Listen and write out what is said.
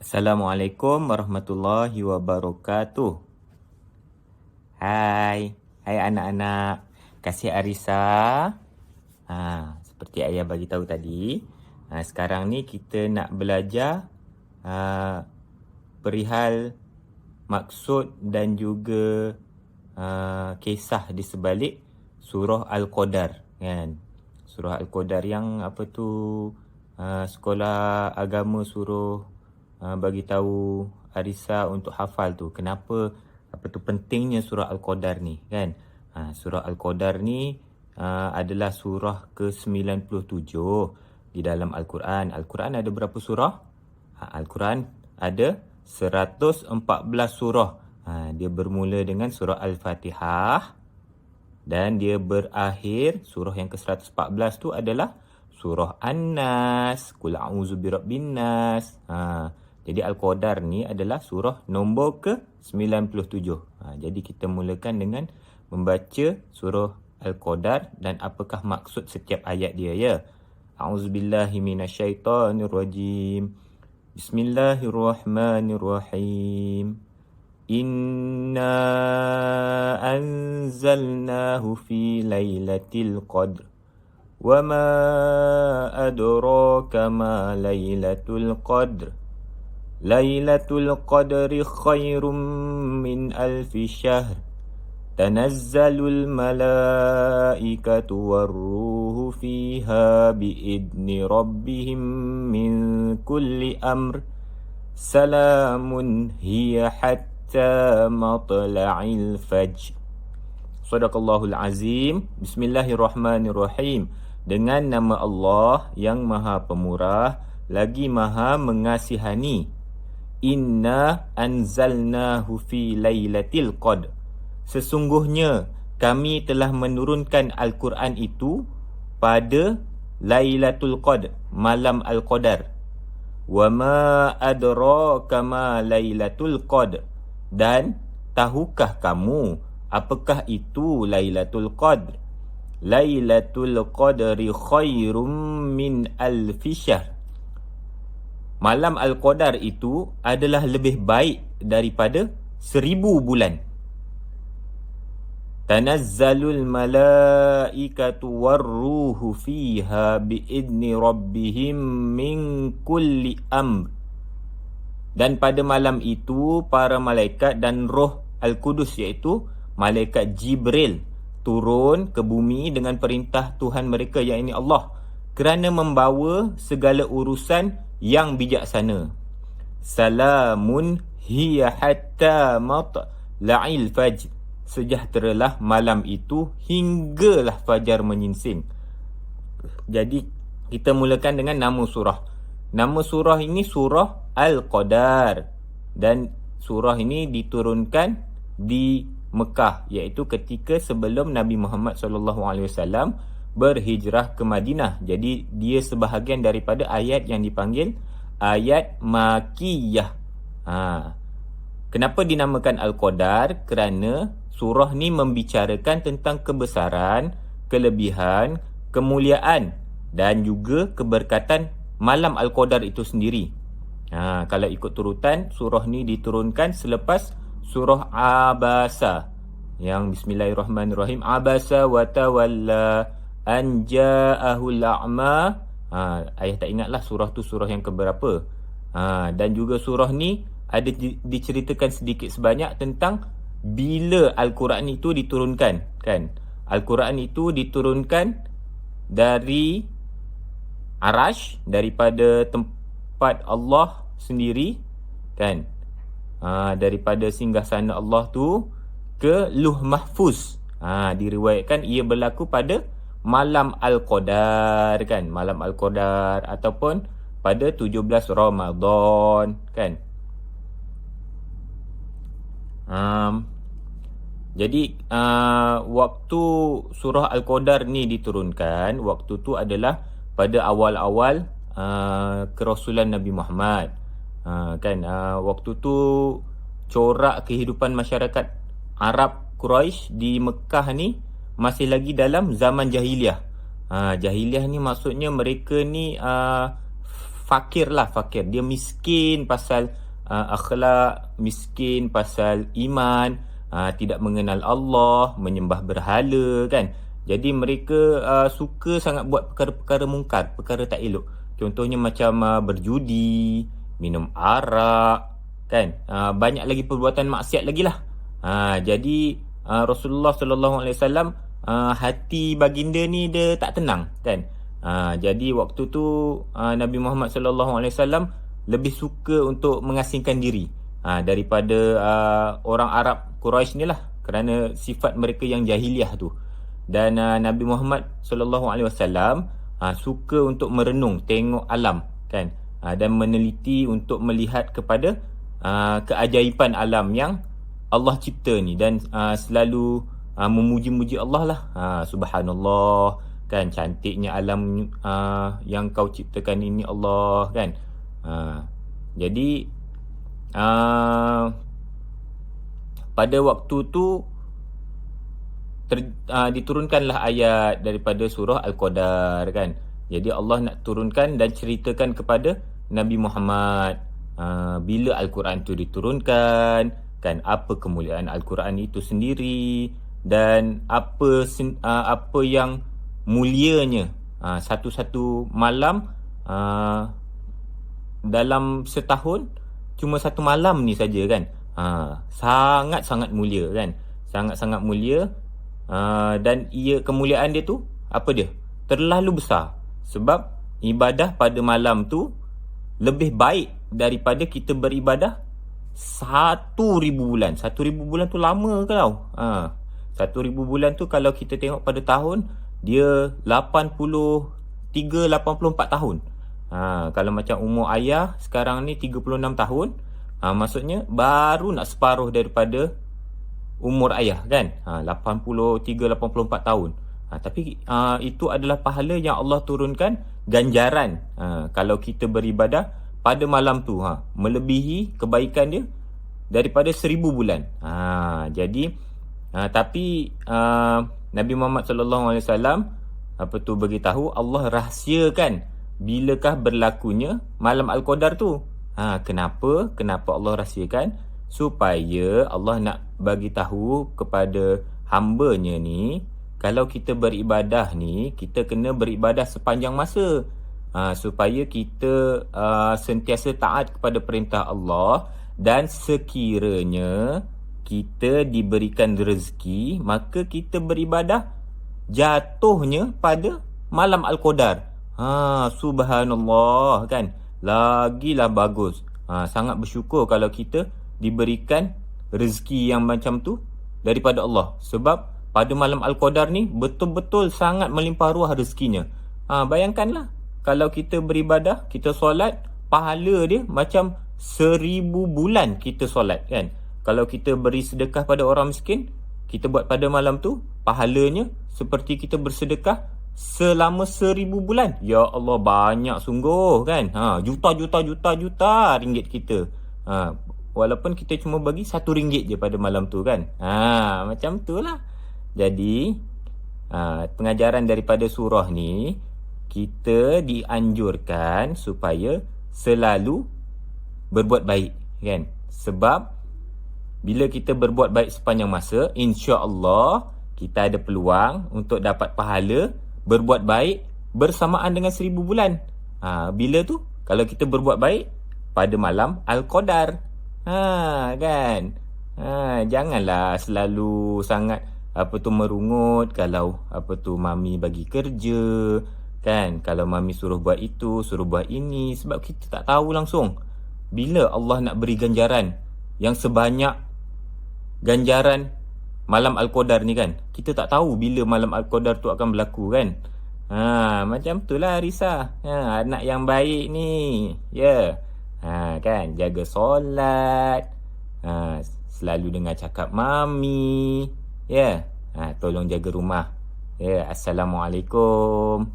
Assalamualaikum warahmatullahi wabarakatuh. Hai anak-anak. Kasih Arisa. Seperti ayah bagi tahu tadi, sekarang ni kita nak belajar perihal maksud dan juga kisah di sebalik surah Al-Qadar, kan? Surah Al-Qadar yang sekolah agama suruh bagi tahu Arisa untuk hafal tu. Kenapa pentingnya surah Al-Qadar ni, kan? Surah Al-Qadar ni adalah surah ke-97 di dalam Al-Quran. Al-Quran ada berapa surah? Al-Quran ada 114 surah. Dia bermula dengan surah Al-Fatihah dan dia berakhir, surah yang ke-114 tu adalah surah An-Nas, Qul a'udzu birabbin nas. Jadi Al-Qadar ni adalah surah nombor ke-97. Jadi kita mulakan dengan membaca surah Al-Qadar dan apakah maksud setiap ayat dia, ya. A'udzubillahi minasyaitonirrajim. Bismillahirrahmanirrahim. Inna anzalnahu fi lailatul qadr. Wa ma adraka ma lailatul qadr. Lailatul qadri khairum min alfi syahr. Tanazzalul malaikatu warruhu fiha biidni rabbihim min kulli amr. Salamun hiya hatta matla'il fajr. Sadaqallahul azim. Bismillahirrahmanirrahim. Dengan nama Allah yang Maha Pemurah lagi Maha Mengasihani. Inna anzalnahu fi lailatul qadr. Sesungguhnya kami telah menurunkan Al-Quran itu pada Lailatul Qadr, malam Al-Qadar. Wa ma adraka ma Lailatul Qadr. Dan tahukah kamu apakah itu Lailatul Qadr? Lailatul Qadri khairum min alfi syahr. Malam Al-Qadar itu adalah lebih baik daripada 1000 bulan. Tanazzalul malaikatu warruhu fiha biidni rabbihim min kulli amr. Dan pada malam itu para malaikat dan roh Al-Qudus, iaitu malaikat Jibril, turun ke bumi dengan perintah Tuhan mereka, iaitu Allah, kerana membawa segala urusan yang bijaksana. Salamun hiya hatta matla'il fajr. Sejahteralah malam itu hinggalah fajar menyingsing. Jadi kita mulakan dengan nama surah. Nama surah ini surah Al-Qadar. Dan surah ini diturunkan di Mekah, iaitu ketika sebelum Nabi Muhammad SAW berhijrah ke Madinah. Jadi dia sebahagian daripada ayat yang dipanggil ayat Makiyah. Kenapa dinamakan Al-Qadar? Kerana surah ni membicarakan tentang kebesaran, kelebihan, kemuliaan dan juga keberkatan malam Al-Qadar itu sendiri. Kalau ikut turutan, surah ni diturunkan selepas surah Abasa, yang bismillahirrahmanirrahim. Abasa wa tawalla an ja'ahul a'ma. Ayah tak ingatlah surah tu surah yang keberapa. Dan juga surah ni ada diceritakan sedikit sebanyak tentang bila Al-Quran itu diturunkan, kan? Al-Quran itu diturunkan dari Arash, daripada tempat Allah sendiri, kan? Daripada singgahsana Allah tu ke Luh Mahfuz. Diriwayatkan ia berlaku pada malam Al-Qadar, kan? Malam Al-Qadar ataupun pada 17 Ramadan, kan? Jadi waktu surah Al-Qadar ni diturunkan, waktu tu adalah pada awal-awal kerasulan Nabi Muhammad. Waktu tu corak kehidupan masyarakat Arab Quraisy di Mekah ni masih lagi dalam zaman jahiliah. Jahiliah ni maksudnya mereka ni fakir lah, fakir. Dia miskin pasal akhlak, miskin pasal iman, tidak mengenal Allah, menyembah berhala kan. Jadi mereka suka sangat buat perkara-perkara mungkar, perkara tak elok. Contohnya macam berjudi, minum arak kan. Banyak lagi perbuatan maksiat lagi lah. Jadi Rasulullah sallallahu alaihi wasallam, hati baginda ni dia tak tenang kan. Jadi waktu tu Nabi Muhammad sallallahu alaihi wasallam lebih suka untuk mengasingkan diri daripada orang Arab Quraisy ni lah, kerana sifat mereka yang jahiliah tu. Dan Nabi Muhammad sallallahu alaihi wasallam suka untuk merenung, tengok alam kan, dan meneliti untuk melihat kepada keajaiban alam yang Allah cipta ni, dan selalu memuji-muji Allah lah. Subhanallah kan, cantiknya alam yang kau ciptakan ini Allah kan. Jadi pada waktu tu diturunkanlah ayat daripada surah Al-Qadar kan. Jadi Allah nak turunkan dan ceritakan kepada Nabi Muhammad bila Al-Quran tu diturunkan kan, apa kemuliaan Al-Quran itu sendiri, dan apa yang mulianya satu-satu malam dalam setahun, cuma satu malam ni saja kan. Sangat-sangat mulia kan, sangat-sangat mulia. Dan kemuliaan dia tu apa dia? Terlalu besar. Sebab ibadah pada malam tu lebih baik daripada kita beribadah 1,000 bulan. 1,000 bulan tu lama ke tau. 1,000 bulan tu kalau kita tengok pada tahun, dia 84 tahun. Kalau macam umur ayah sekarang ni 36 tahun, maksudnya baru nak separuh daripada umur ayah kan. 84 tahun. Tapi itu adalah pahala yang Allah turunkan, ganjaran kalau kita beribadah pada malam tu, melebihi kebaikan dia daripada 1,000 bulan. Jadi tapi Nabi Muhammad sallallahu alaihi wasallam beritahu Allah rahsiakan bilakah berlakunya malam Al-Qadar tu. Kenapa Allah rahsiakan? Supaya Allah nak bagi tahu kepada hamba-Nya ni, kalau kita beribadah ni, kita kena beribadah sepanjang masa, supaya kita sentiasa taat kepada perintah Allah. Dan sekiranya kita diberikan rezeki, maka kita beribadah jatuhnya pada malam Al-Qadar. Subhanallah kan, lagilah bagus. Sangat bersyukur kalau kita diberikan rezeki yang macam tu daripada Allah. Sebab pada malam Al-Qadar ni betul-betul sangat melimpah ruah rezekinya. Bayangkanlah kalau kita beribadah, kita solat, pahala dia macam 1,000 bulan kita solat kan. Kalau kita beri sedekah pada orang miskin, kita buat pada malam tu, pahalanya seperti kita bersedekah selama 1,000 bulan. Ya Allah, banyak sungguh kan. Juta ringgit kita. Walaupun kita cuma bagi RM1 je pada malam tu kan. Macam tu lah. Jadi pengajaran daripada surah ni, kita dianjurkan supaya selalu berbuat baik kan. Sebab bila kita berbuat baik sepanjang masa, insya-Allah kita ada peluang untuk dapat pahala berbuat baik bersamaan dengan 1,000 bulan. Bila tu? Kalau kita berbuat baik pada malam Al-Qadar. Kan. Janganlah selalu sangat merungut kalau mami bagi kerja kan. Kalau mami suruh buat itu, suruh buat ini, sebab kita tak tahu langsung bila Allah nak beri ganjaran yang sebanyak ganjaran malam Al-Qadar ni kan. Kita tak tahu bila malam Al-Qadar tu akan berlaku kan. Macam tu lah Risa. Anak yang baik ni. Kan, jaga solat, selalu dengar cakap mami. Tolong jaga rumah. Assalamualaikum.